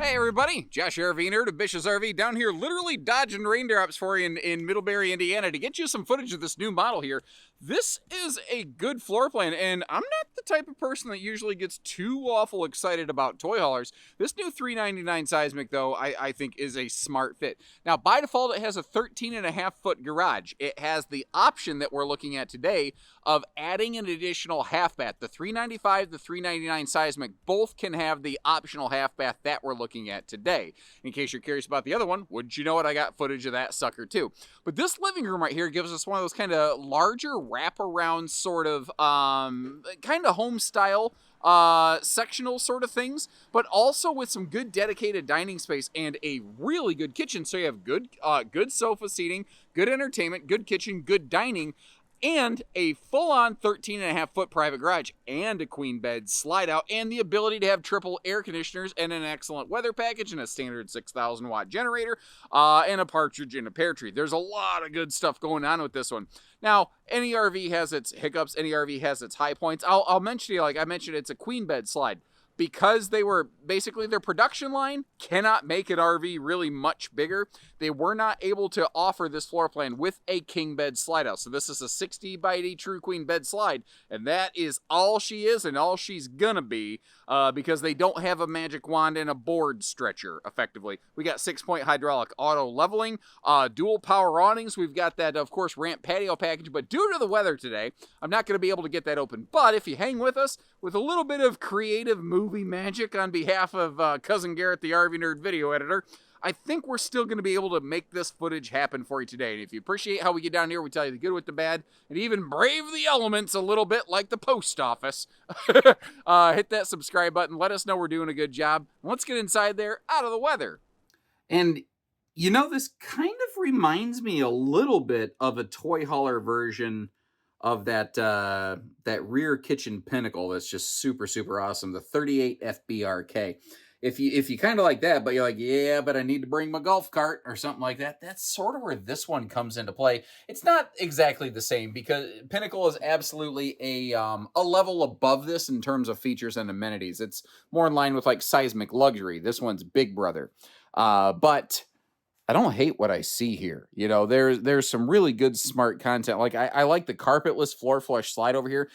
Hey everybody, Josh Rving to Bish's RV down here literally dodging raindrops for you in Middlebury, Indiana to get you some footage of this new model here. This is a good floor plan, and I'm not the type of person that usually gets too awful excited about toy haulers. This new $399 Seismic, though, I think is a smart fit. Now, by default, it has a 13.5-foot garage. It has the option that we're looking at today of adding an additional half bath. The $395, the $399 Seismic both can have the optional half bath that we're looking at today. In case you're curious about the other one, wouldn't you know it, I got footage of that sucker too. But this living room right here gives us one of those kind of larger wraparound sort of kind of home style sectional sort of things, but also with some good dedicated dining space and a really good kitchen. So you have good sofa seating, good entertainment, good kitchen, good dining, and a full-on 13.5-foot private garage and a queen bed slide out, and the ability to have triple air conditioners and an excellent weather package and a standard 6,000 watt generator and a partridge in a pear tree. There's a lot of good stuff going on with this one. Now, any RV has its hiccups, any RV has its high points. I'll mention to you, like I mentioned, it's a queen bed slide. Because they were basically, their production line cannot make an RV really much bigger, they were not able to offer this floor plan with a king bed slide out. So this is a 60 by 80 true queen bed slide, and that is all she is and all she's gonna be because they don't have a magic wand and a board stretcher, effectively. We got 6-point hydraulic auto leveling, dual power awnings. We've got that, of course, ramp patio package, but due to the weather today, I'm not going to be able to get that open. But if you hang with us with a little bit of creative movie magic on behalf of Cousin Garrett, the RV Nerd video editor, I think we're still going to be able to make this footage happen for you today. And if you appreciate how we get down here, we tell you the good with the bad, and even brave the elements a little bit like the post office. Hit that subscribe button. Let us know we're doing a good job. Let's get inside there, out of the weather. And, you know, this kind of reminds me a little bit of a toy hauler version of that rear kitchen pinnacle that's just super, super awesome. The 38 FBRK. If you kind of like that, but you're like, yeah, but I need to bring my golf cart or something like that, that's sort of where this one comes into play. It's not exactly the same because Pinnacle is absolutely a level above this in terms of features and amenities. It's more in line with like Seismic Luxury. This one's Big Brother. But I don't hate what I see here. You know, there's some really good smart content. Like I like the carpetless floor flush slide over here.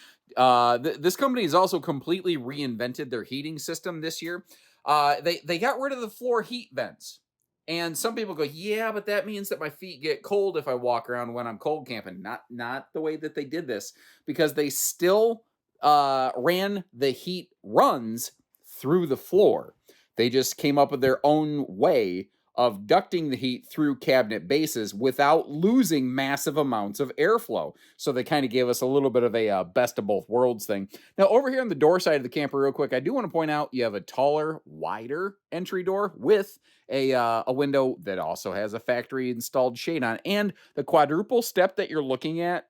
This company has also completely reinvented their heating system this year. They got rid of the floor heat vents. And some people go, yeah, but that means that my feet get cold if I walk around when I'm cold camping. Not the way that they did this, because they still ran the heat runs through the floor. They just came up with their own way of ducting the heat through cabinet bases without losing massive amounts of airflow. So they kind of gave us a little bit of a best of both worlds thing. Now, over here on the door side of the camper real quick, I do want to point out you have a taller, wider entry door with a window that also has a factory installed shade on, and the quadruple step that you're looking at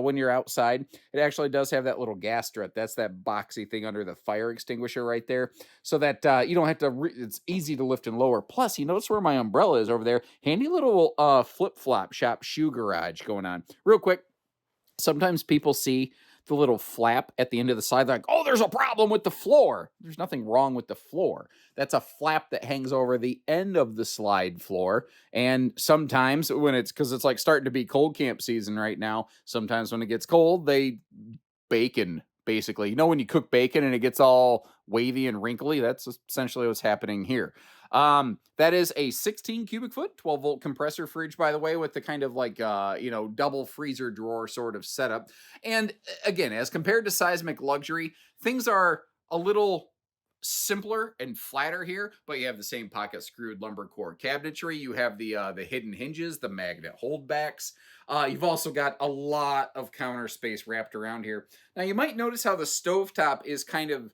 when you're outside, it actually does have that little gas strut. That's that boxy thing under the fire extinguisher right there, so that you don't have to it's easy to lift and lower. Plus, you notice where my umbrella is over there. Handy little flip-flop shop shoe garage going on. Real quick, sometimes people see the little flap at the end of the side, they're like, oh, there's a problem with the floor. There's nothing wrong with the floor. That's a flap that hangs over the end of the slide floor. And sometimes when because it's like starting to be cold camp season right now, sometimes when it gets cold, they bacon, basically. You know, when you cook bacon and it gets all wavy and wrinkly, that's essentially what's happening here. That is a 16 cubic foot, 12 volt compressor fridge, by the way, with the kind of like, double freezer drawer sort of setup. And again, as compared to Seismic Luxury, things are a little simpler and flatter here, but you have the same pocket screwed lumber core cabinetry. You have the hidden hinges, the magnet holdbacks. You've also got a lot of counter space wrapped around here. Now you might notice how the stovetop is kind of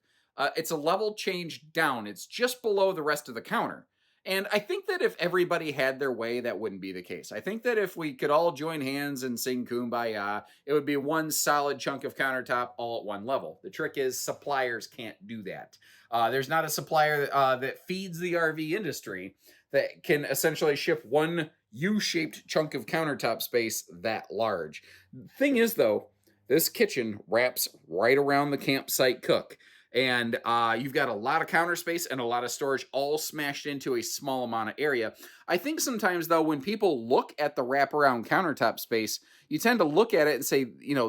it's a level change down. It's just below the rest of the counter. And I think that if everybody had their way, that wouldn't be the case. I think that if we could all join hands and sing Kumbaya, it would be one solid chunk of countertop all at one level. The trick is suppliers can't do that. There's not a supplier that feeds the RV industry that can essentially ship one U-shaped chunk of countertop space that large. Thing is, though, this kitchen wraps right around the campsite cook. And you've got a lot of counter space and a lot of storage all smashed into a small amount of area. I think sometimes, though, when people look at the wraparound countertop space, you tend to look at it and say,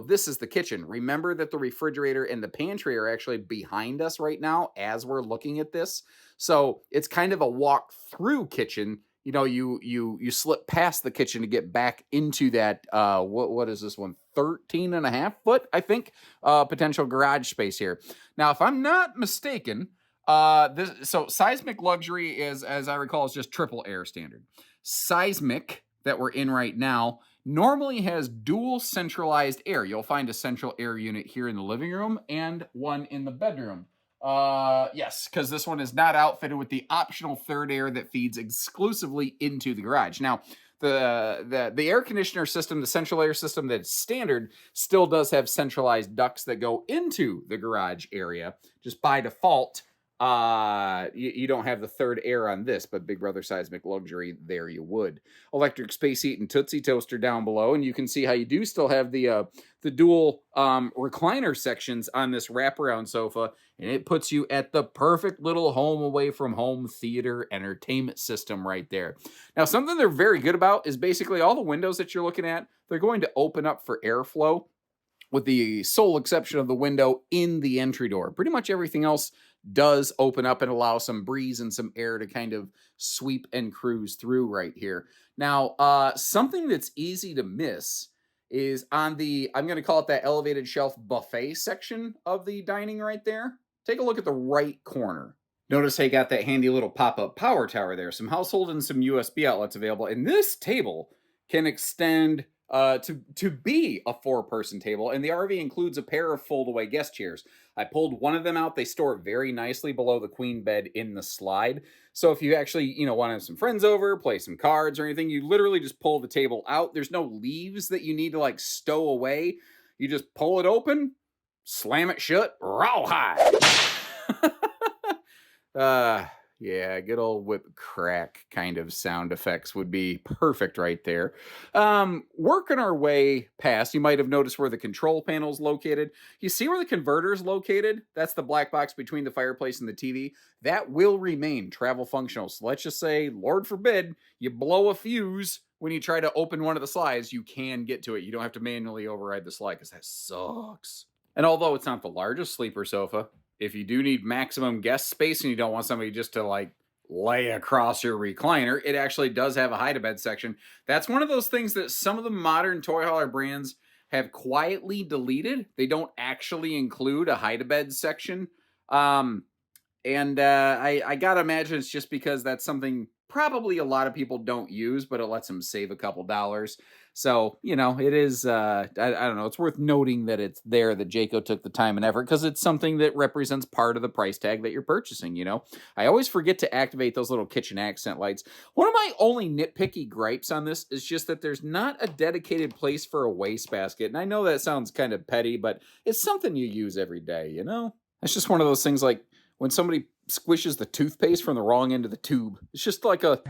this is the kitchen. Remember that the refrigerator and the pantry are actually behind us right now as we're looking at this. So it's kind of a walk through kitchen. You slip past the kitchen to get back into that, what is this one? 13 and a half foot, I think, potential garage space here. Now, if I'm not mistaken, so Seismic Luxury is, as I recall, is just triple air standard. Seismic that we're in right now normally has dual centralized air. You'll find a central air unit here in the living room and one in the bedroom. Yes, because this one is not outfitted with the optional third air that feeds exclusively into the garage. Now, the air conditioner system, the central air system that's standard, still does have centralized ducts that go into the garage area. Just by default, you don't have the third air on this, but Big Brother Seismic Luxury, there you would. Electric space heat and Tootsie Toaster down below, and you can see how you do still have the dual recliner sections on this wraparound sofa, and it puts you at the perfect little home away from home theater entertainment system right there. Now, something they're very good about is basically all the windows that you're looking at, they're going to open up for airflow, with the sole exception of the window in the entry door. Pretty much everything else does open up and allow some breeze and some air to kind of sweep and cruise through right here. Now, something that's easy to miss is on the, I'm going to call it that elevated shelf buffet section of the dining right there. Take a look at the right corner. Notice they got that handy little pop-up power tower there, some household and some USB outlets available. And this table can extend to be a 4-person table, and the RV includes a pair of fold-away guest chairs. I pulled one of them out. They store it very nicely below the queen bed in the slide. So if you actually, want to have some friends over, play some cards or anything, you literally just pull the table out. There's no leaves that you need to stow away. You just pull it open, slam it shut, rawhide. Yeah, good old whip crack kind of sound effects would be perfect right there. Working our way past, you might have noticed where the control panel is located. You see where the converter is located? That's the black box between the fireplace and the TV. That will remain travel functional. So let's just say, Lord forbid, you blow a fuse when you try to open one of the slides, you can get to it. You don't have to manually override the slide because that sucks. And although it's not the largest sleeper sofa, if you do need maximum guest space and you don't want somebody just to lay across your recliner, it actually does have a hide-a-bed section. That's one of those things that some of the modern toy hauler brands have quietly deleted. They don't actually include a hide-a-bed section. I gotta imagine it's just because that's something probably a lot of people don't use, but it lets them save a couple dollars. So, it is, I don't know, it's worth noting that it's there, that Jayco took the time and effort, because it's something that represents part of the price tag that you're purchasing, I always forget to activate those little kitchen accent lights. One of my only nitpicky gripes on this is just that there's not a dedicated place for a wastebasket. And I know that sounds kind of petty, but it's something you use every day, It's just one of those things like when somebody squishes the toothpaste from the wrong end of the tube. It's just like a,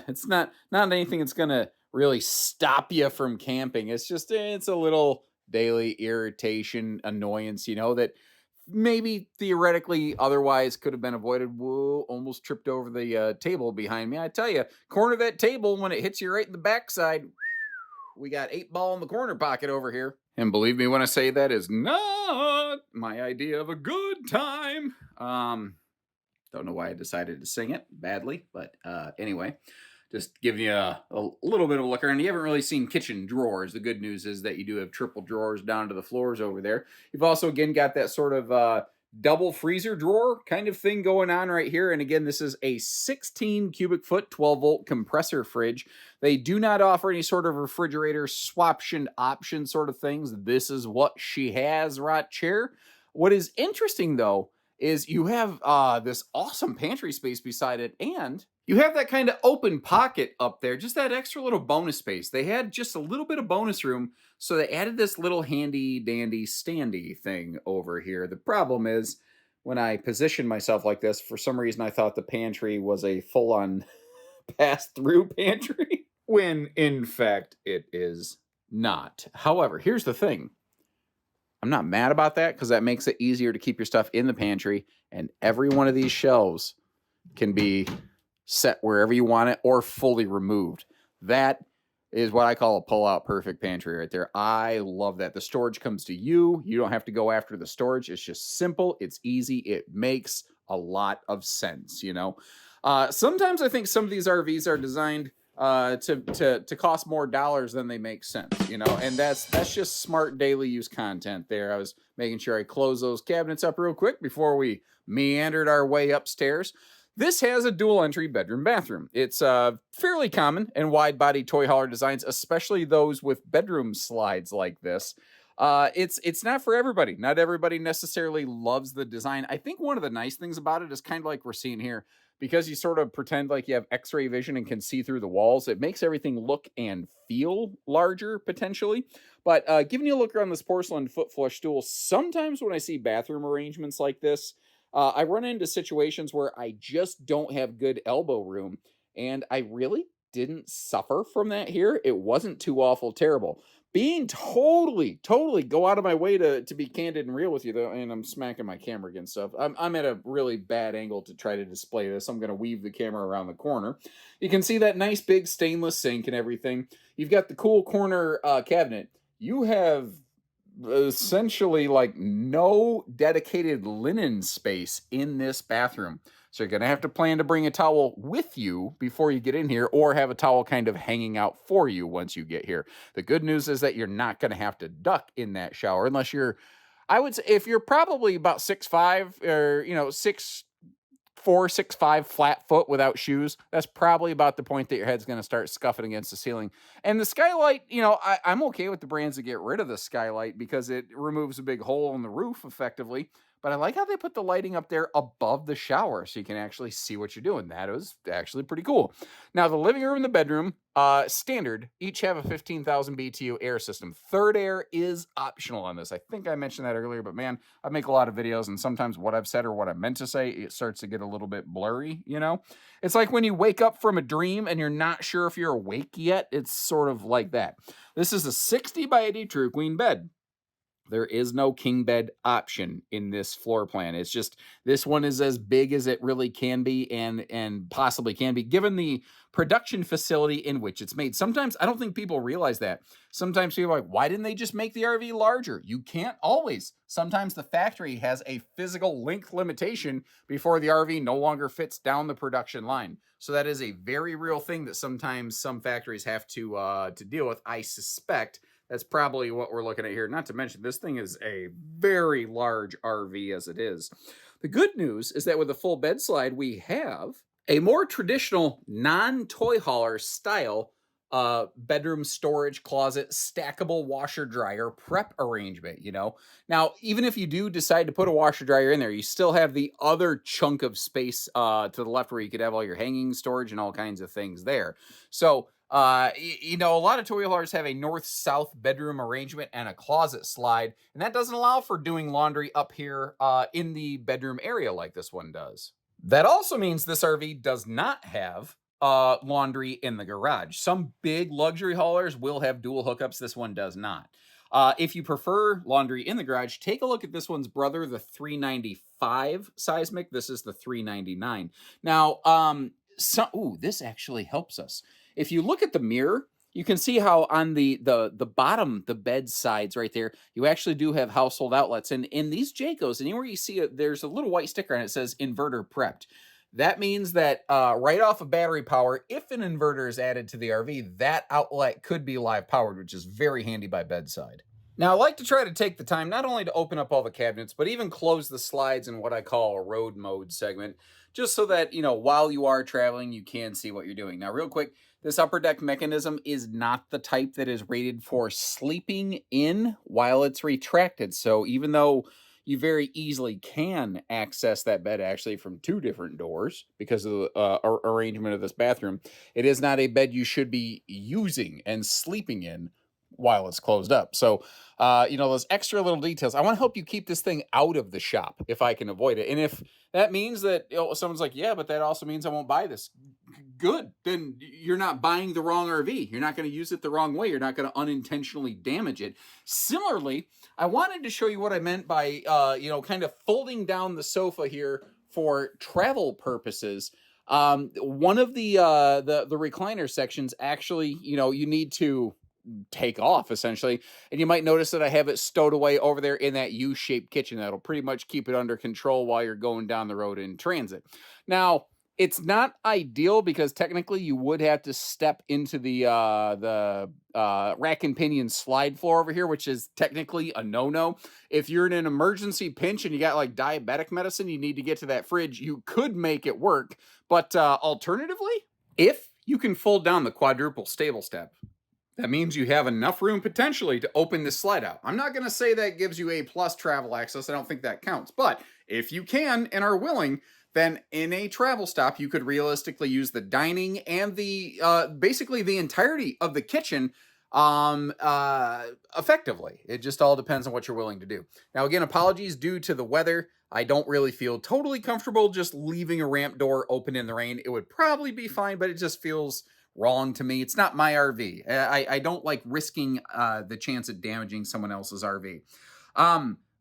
it's not anything that's going to really stop you from camping. It's just, it's a little daily irritation, annoyance, that maybe theoretically otherwise could have been avoided. Whoa, almost tripped over the table behind me. I tell you, corner of that table, when it hits you right in the backside, we got 8-ball in the corner pocket over here. And believe me when I say that is not my idea of a good time. Don't know why I decided to sing it badly, but anyway, just giving you a little bit of a look around. You haven't really seen kitchen drawers. The good news is that you do have triple drawers down to the floors over there. You've also, again, got that sort of double freezer drawer kind of thing going on right here. And again, this is a 16 cubic foot, 12-volt compressor fridge. They do not offer any sort of refrigerator swaption option sort of things. This is what she has right here. What is interesting, though, is you have this awesome pantry space beside it, and you have that kind of open pocket up there, just that extra little bonus space. They had just a little bit of bonus room, so they added this little handy dandy standy thing over here. The problem is, when I position myself like this, for some reason I thought the pantry was a full-on pass-through pantry, when in fact it is not. However, here's the thing. I'm not mad about that because that makes it easier to keep your stuff in the pantry, and every one of these shelves can be set wherever you want it or fully removed. That is what I call a pull-out perfect pantry right there. I love that. The storage comes to you. You don't have to go after the storage. It's just simple. It's easy. It makes a lot of sense, you know. Sometimes I think some of these RVs are designed to cost more dollars than they make sense, you know, and that's just smart daily use content there. I was making sure I close those cabinets up real quick before we meandered our way upstairs. This has a dual entry bedroom bathroom. It's fairly common in wide body toy hauler designs, especially those with bedroom slides like this. It's not for everybody. Not everybody necessarily loves the design. I think one of the nice things about it is kind of like we're seeing here, because you sort of pretend like you have x-ray vision and can see through the walls. It makes everything look and feel larger potentially. But giving you a look around this porcelain foot flush stool, sometimes when I see bathroom arrangements like this, I run into situations where I just don't have good elbow room, and I really didn't suffer from that here. It wasn't too awful terrible. Being totally go out of my way to be candid and real with you, though, and I'm smacking my camera against stuff. I'm at a really bad angle to try to display this. I'm going to weave the camera around the corner. You can see that nice big stainless sink and everything. You've got the cool corner cabinet. You have essentially like no dedicated linen space in this bathroom. So you're going to have to plan to bring a towel with you before you get in here, or have a towel kind of hanging out for you once you get here. The good news is that you're not going to have to duck in that shower unless you're, I would say, if you're probably about 6'5", or, you know, 6'4", 6'5", flat foot without shoes, that's probably about the point that your head's going to start scuffing against the ceiling. And the skylight, you know, I'm okay with the brands that get rid of the skylight because it removes a big hole in the roof effectively. But I like how they put the lighting up there above the shower so you can actually see what you're doing. That was actually pretty cool. Now, the living room and the bedroom, standard, each have a 15,000 BTU air system. Third air is optional on this. I think I mentioned that earlier, but man, I make a lot of videos, and sometimes what I've said or what I meant to say, it starts to get a little bit blurry, you know? It's like when you wake up from a dream and you're not sure if you're awake yet. It's sort of like that. This is a 60 by 80 True Queen bed. There is no king bed option in this floor plan. It's just, this one is as big as it really can be, and possibly can be, given the production facility in which it's made. Sometimes I don't think people realize that. Sometimes people are like, why didn't they just make the RV larger? You can't always. Sometimes the factory has a physical length limitation before the RV no longer fits down the production line. So that is a very real thing that sometimes some factories have to deal with. I suspect that's probably what we're looking at here. Not to mention, this thing is a very large RV as it is. The good news is that with a full bed slide, we have a more traditional non-toy hauler style bedroom storage closet, stackable washer dryer prep arrangement, you know. Now, even if you do decide to put a washer dryer in there, you still have the other chunk of space to the left where you could have all your hanging storage and all kinds of things there. So, you know, a lot of toy haulers have a north-south bedroom arrangement and a closet slide, and that doesn't allow for doing laundry up here in the bedroom area like this one does. That also means this RV does not have laundry in the garage. Some big luxury haulers will have dual hookups. This one does not. If you prefer laundry in the garage, take a look at this one's brother, the 395 Seismic. This is the 399. Now, this actually helps us. If you look at the mirror, you can see how on the bottom, the bed sides right there, you actually do have household outlets. And in these Jaycos, anywhere you see it, there's a little white sticker and it says inverter prepped. That means that right off of battery power, if an inverter is added to the RV, that outlet could be live powered, which is very handy by bedside. Now, I like to try to take the time not only to open up all the cabinets, but even close the slides in what I call a road mode segment, just so that, you know, while you are traveling, you can see what you're doing. Now, real quick, this upper deck mechanism is not the type that is rated for sleeping in while it's retracted. So even though you very easily can access that bed actually from two different doors because of the arrangement of this bathroom, it is not a bed you should be using and sleeping in while it's closed up. So, you know, those extra little details, I want to help you keep this thing out of the shop if I can avoid it. And if that means that, you know, someone's like, yeah, but that also means I won't buy this. Good. Then you're not buying the wrong RV. You're not going to use it the wrong way. You're not going to unintentionally damage it. Similarly, I wanted to show you what I meant by, you know, kind of folding down the sofa here for travel purposes. One of the recliner sections actually, you know, you need to take off essentially, and you might notice that I have it stowed away over there in that U-shaped kitchen. That'll pretty much keep it under control while you're going down the road in transit. Now, it's not ideal because technically you would have to step into the rack and pinion slide floor over here, which is technically a no-no. If you're in an emergency pinch and you got like diabetic medicine, you need to get to that fridge, you could make it work. But alternatively, if you can fold down the quadruple stable step, that means you have enough room potentially to open this slide out. I'm not going to say that gives you A+ travel access. I don't think that counts. But if you can and are willing, then in a travel stop, you could realistically use the dining and the basically the entirety of the kitchen effectively. It just all depends on what you're willing to do. Now, again, apologies due to the weather. I don't really feel totally comfortable just leaving a ramp door open in the rain. It would probably be fine, but it just feels wrong to me. It's not my RV. I don't like risking the chance of damaging someone else's RV.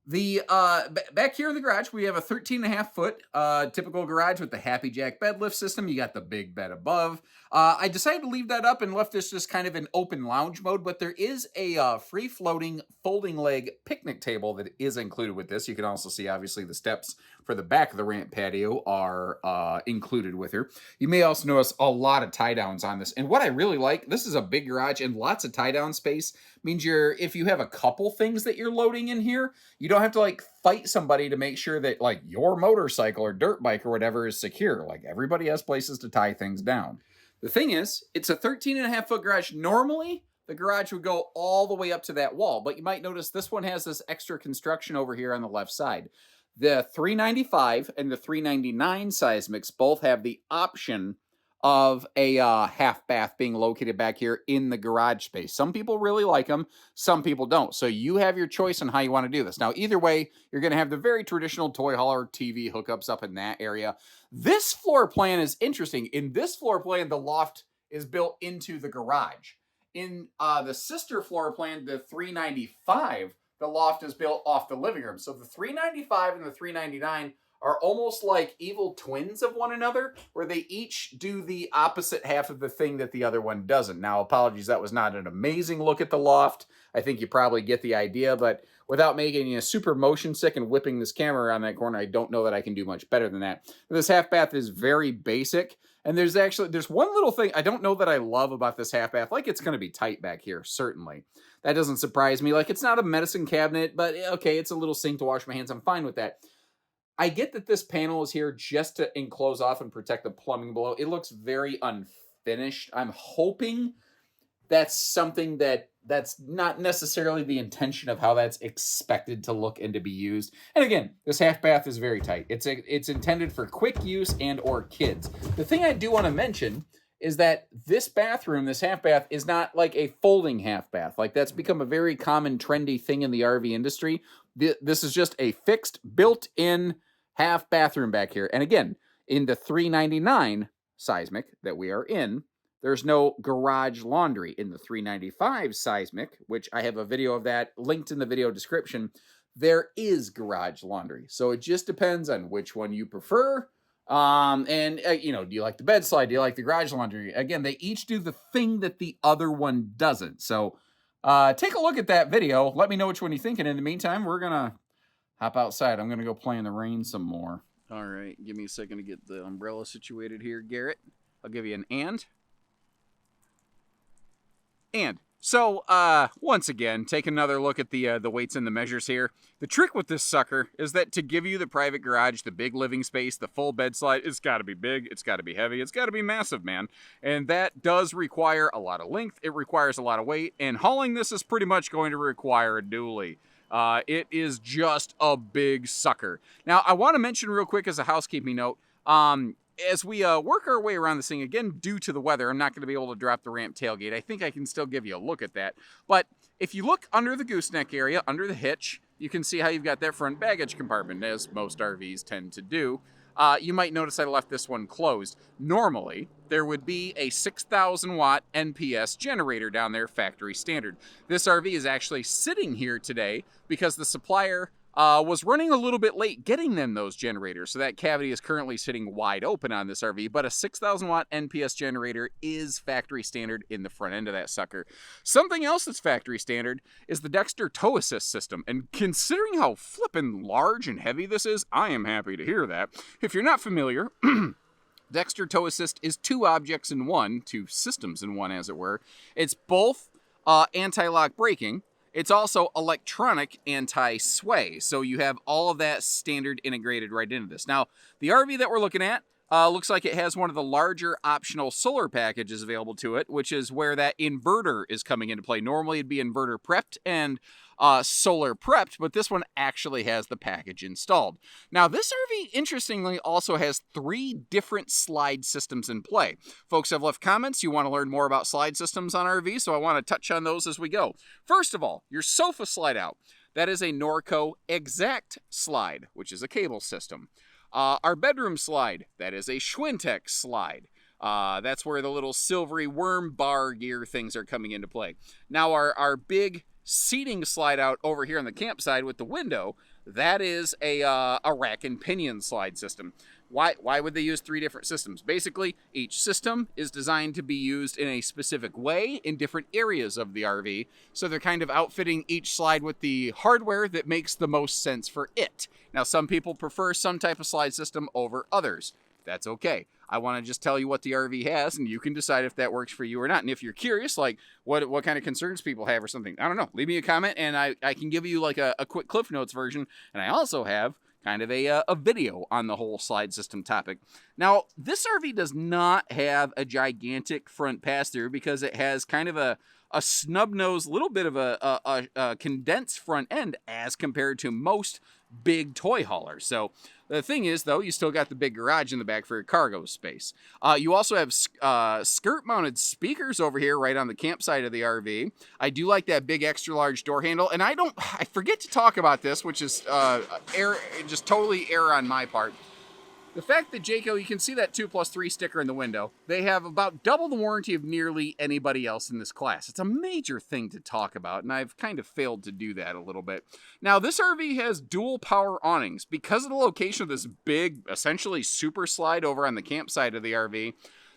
Back here in the garage, we have a 13.5-foot typical garage with the Happy Jack bed lift system. You got the big bed above. I decided to leave that up and left this just kind of in open lounge mode, but there is a free-floating folding leg picnic table that is included with this. You can also see, obviously, the steps for the back of the ramp patio are included with her. You may also notice a lot of tie-downs on this. And what I really like, this is a big garage and lots of tie-down space. Means if you have a couple things that you're loading in here, you don't have to like fight somebody to make sure that like your motorcycle or dirt bike or whatever is secure. Like everybody has places to tie things down. The thing is, it's a 13.5-foot garage. Normally, the garage would go all the way up to that wall, but you might notice this one has this extra construction over here on the left side. The 395 and the 399 Seismics both have the option of a half bath being located back here in the garage space. Some people really like them, some people don't. So you have your choice on how you want to do this. Now, either way, you're going to have the very traditional toy hauler TV hookups up in that area. This floor plan is interesting. In this floor plan, the loft is built into the garage. In the sister floor plan, the 395, the loft is built off the living room. So the 395 and the 399 are almost like evil twins of one another, where they each do the opposite half of the thing that the other one doesn't. Now, apologies, that was not an amazing look at the loft. I think you probably get the idea, but without making you super motion sick and whipping this camera around that corner, I don't know that I can do much better than that. This half bath is very basic, and there's one little thing I don't know that I love about this half bath. Like, it's going to be tight back here, certainly. That doesn't surprise me. Like, it's not a medicine cabinet, but okay, it's a little sink to wash my hands. I'm fine with that. I get that this panel is here just to enclose off and protect the plumbing below. It looks very unfinished. I'm hoping that's something that's not necessarily the intention of how that's expected to look and to be used. And again, this half bath is very tight. It's intended for quick use and or kids. The thing I do want to mention is that this bathroom, this half bath, is not like a folding half bath. Like, that's become a very common trendy thing in the RV industry. This is just a fixed, built-in half bathroom back here. And again, in the 399 Seismic that we are in, there's no garage laundry. In the 395 Seismic, which I have a video of that linked in the video description, there is garage laundry. So it just depends on which one you prefer. You know, do you like the bed slide? Do you like the garage laundry? Again, they each do the thing that the other one doesn't. So take a look at that video. Let me know which one you think. And in the meantime, we're going to hop outside. I'm going to go play in the rain some more. All right. Give me a second to get the umbrella situated here, Garrett. I'll give you an and. So, once again, take another look at the weights and the measures here. The trick with this sucker is that to give you the private garage, the big living space, the full bed slide, it's got to be big, it's got to be heavy, it's got to be massive, man. And that does require a lot of length, it requires a lot of weight, and hauling this is pretty much going to require a dually. It is just a big sucker. Now, I want to mention real quick as a housekeeping note, as we work our way around this thing, again, due to the weather, I'm not going to be able to drop the ramp tailgate. I think I can still give you a look at that. But If you look under the gooseneck area, under the hitch, you can see how you've got that front baggage compartment, as most RVs tend to do. You might notice I left this one closed. Normally, there would be a 6,000 watt NPS generator down there, factory standard. This RV is actually sitting here today because the supplier was running a little bit late getting them those generators. So that cavity is currently sitting wide open on this RV, but a 6,000 watt NPS generator is factory standard in the front end of that sucker. Something else that's factory standard is the Dexter tow assist system. And considering how flippin' large and heavy this is, I am happy to hear that. If you're not familiar, Dexter tow assist is two objects in one, two systems in one, as it were. It's both anti-lock braking. It's also electronic anti-sway, so you have all of that standard integrated right into this. Now, the RV that we're looking at looks like it has one of the larger optional solar packages available to it, which is where that inverter is coming into play. Normally, it'd be inverter prepped and solar prepped, but this one actually has the package installed. Now, this RV, interestingly, also has 3 different slide systems in play. Folks have left comments. You want to learn more about slide systems on RV, so I want to touch on those as we go. First of all, your sofa slide out. That is a Norco Exact slide, which is a cable system. Our bedroom slide, that is a Schwintek slide. That's where the little silvery worm bar gear things are coming into play. Now, our big seating slide out over here on the campsite with the window, that is a rack and pinion slide system. Why would they use 3 different systems? Basically, each system is designed to be used in a specific way in different areas of the RV, so they're kind of outfitting each slide with the hardware that makes the most sense for it. Now, some people prefer some type of slide system over others. That's okay. I want to just tell you what the RV has, and you can decide if that works for you or not. And if you're curious, like what kind of concerns people have or something, I don't know, leave me a comment, and I can give you like a quick Cliff Notes version. And I also have kind of a video on the whole slide system topic. Now, this RV does not have a gigantic front pass-through because it has kind of a snub-nosed, little bit of a condensed front end as compared to most big toy haulers. So the thing is, though, you still got the big garage in the back for your cargo space. You also have skirt-mounted speakers over here right on the campsite of the RV. I do like that big extra-large door handle, and I forget to talk about this, which is just totally error on my part. The fact that Jayco, you can see that 2+3 sticker in the window, they have about double the warranty of nearly anybody else in this class. It's a major thing to talk about, and I've kind of failed to do that a little bit. Now, this RV has dual power awnings. Because of the location of this big, essentially super slide over on the campsite of the RV,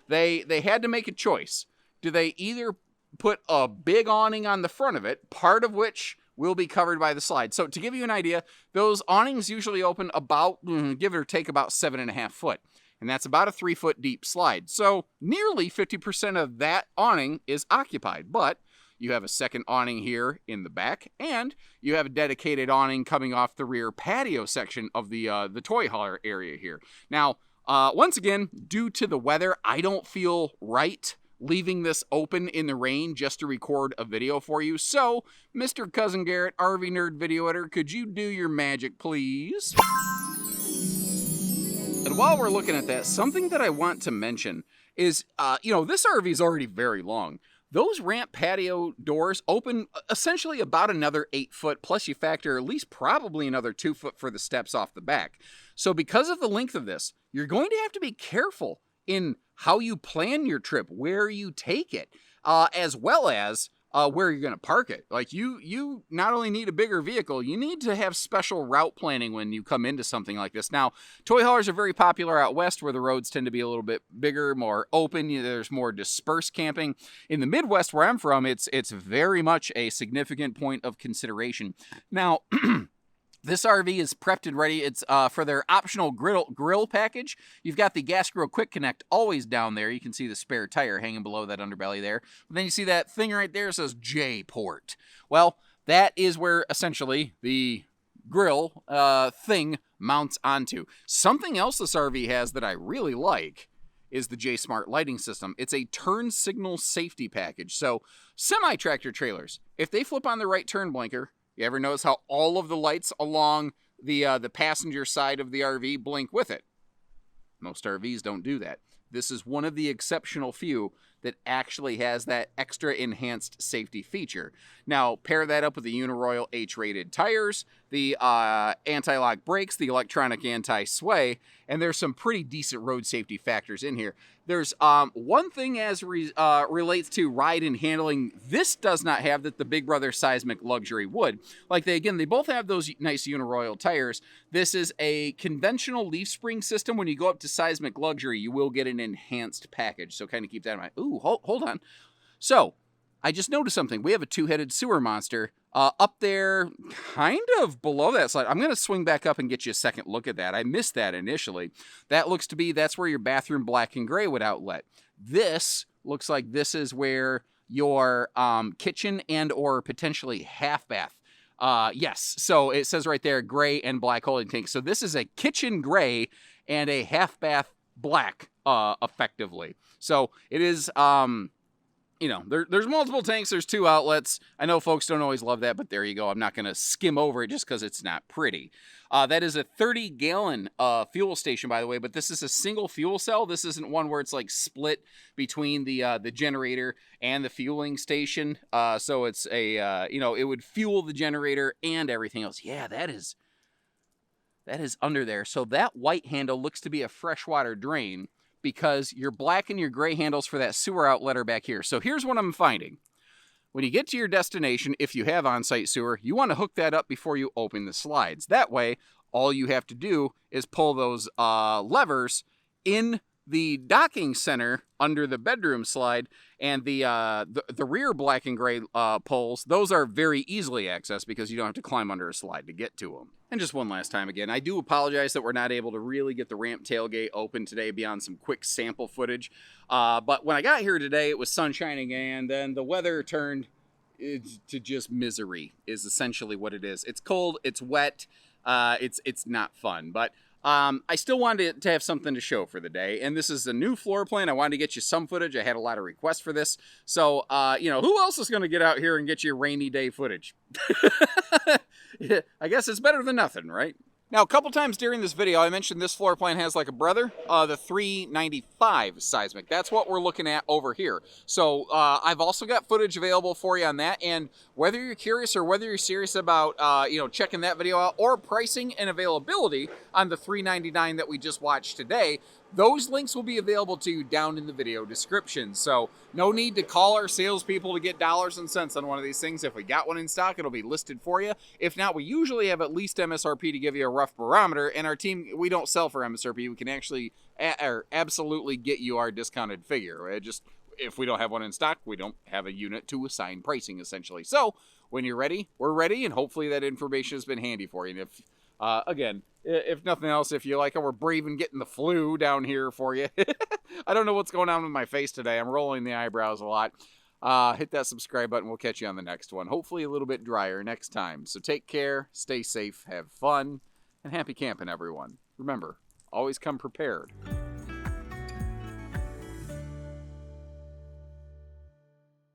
they had to make a choice. Do they either put a big awning on the front of it, part of which will be covered by the slide? So to give you an idea, those awnings usually open about, give or take, about 7.5 foot. And that's about a 3 foot deep slide. So nearly 50% of that awning is occupied. But you have a second awning here in the back, and you have a dedicated awning coming off the rear patio section of the toy hauler area here. Now, once again, due to the weather, I don't feel right leaving this open in the rain just to record a video for you. So, Mr. Cousin Garrett, RV Nerd Video Editor, could you do your magic, please? And while we're looking at that, something that I want to mention is, this RV is already very long. Those ramp patio doors open essentially about another 8 foot, plus you factor at least probably another 2 foot for the steps off the back. So because of the length of this, you're going to have to be careful in how you plan your trip, where you take it, as well as where you're going to park it. Like you not only need a bigger vehicle, you need to have special route planning when you come into something like this. Now, toy haulers are very popular out west where the roads tend to be a little bit bigger, more open. There's more dispersed camping. In the Midwest where I'm from, it's very much a significant point of consideration. Now, this RV is prepped and ready. It's for their optional grill package. You've got the gas grill quick connect always down there. You can see the spare tire hanging below that underbelly there. But then you see that thing right there that says J port. Well, that is where essentially the grill thing mounts onto. Something else this RV has that I really like is the J Smart lighting system. It's a turn signal safety package. So semi-tractor trailers, if they flip on the right turn blinker, you ever notice how all of the lights along the passenger side of the RV blink with it? Most RVs don't do that. This is one of the exceptional few that actually has that extra enhanced safety feature. Now, pair that up with the Uniroyal H-rated tires, the anti-lock brakes, the electronic anti-sway, and there's some pretty decent road safety factors in here. There's one thing as relates to ride and handling this does not have that the Big Brother Seismic Luxury would. Like, they both have those nice Uniroyal tires. This is a conventional leaf spring system. When you go up to Seismic Luxury, you will get an enhanced package. So kind of keep that in mind. Ooh, hold on. So, I just noticed something. We have a two-headed sewer monster up there, kind of below that slide. I'm going to swing back up and get you a second look at that. I missed that initially. That looks to be, that's where your bathroom black and gray would outlet. This looks like this is where your kitchen and or potentially half bath. Yes, so it says right there, gray and black holding tank. So this is a kitchen gray and a half bath black, effectively. So it is, you know, there's multiple tanks, there's 2 outlets. I know folks don't always love that, but there you go. I'm not going to skim over it just because it's not pretty. That is a 30-gallon fuel station, by the way, but this is a single fuel cell. This isn't one where it's like split between the generator and the fueling station. So it's a, you know, it would fuel the generator and everything else. Yeah, that is under there. So that white handle looks to be a freshwater drain, because your black and your gray handles for that sewer outlet are back here. So here's what I'm finding. When you get to your destination, if you have on-site sewer, you want to hook that up before you open the slides. That way, all you have to do is pull those levers in the docking center under the bedroom slide, and the rear black and gray poles, those are very easily accessed because you don't have to climb under a slide to get to them. And just one last time again, I do apologize that we're not able to really get the ramp tailgate open today beyond some quick sample footage. But when I got here today, it was sun shining, and then the weather turned to just misery is essentially what it is. It's cold, it's wet, it's not fun. But I still wanted to have something to show for the day, and this is a new floor plan. I wanted to get you some footage. I had a lot of requests for this. So, you know, who else is going to get out here and get you rainy day footage? I guess it's better than nothing, right? Now, a couple times during this video, I mentioned this floor plan has like a brother, the 395 Seismic. That's what we're looking at over here. So I've also got footage available for you on that. And whether you're curious or whether you're serious about, you know, checking that video out or pricing and availability on the 399 that we just watched today, those links will be available to you down in the video description. So no need to call our salespeople to get dollars and cents on one of these things. If we got one in stock, it'll be listed for you. If not, we usually have at least MSRP to give you a rough barometer. And our team, we don't sell for MSRP. We can actually absolutely get you our discounted figure. It just, if we don't have one in stock, we don't have a unit to assign pricing, essentially. So when you're ready, we're ready. And hopefully that information has been handy for you. And if again, if nothing else, if you like how we're braving getting the flu down here for you. I don't know what's going on with my face today. I'm rolling the eyebrows a lot. Hit that subscribe button. We'll catch you on the next one. Hopefully a little bit drier next time. So take care, stay safe, have fun, and happy camping, everyone. Remember, always come prepared.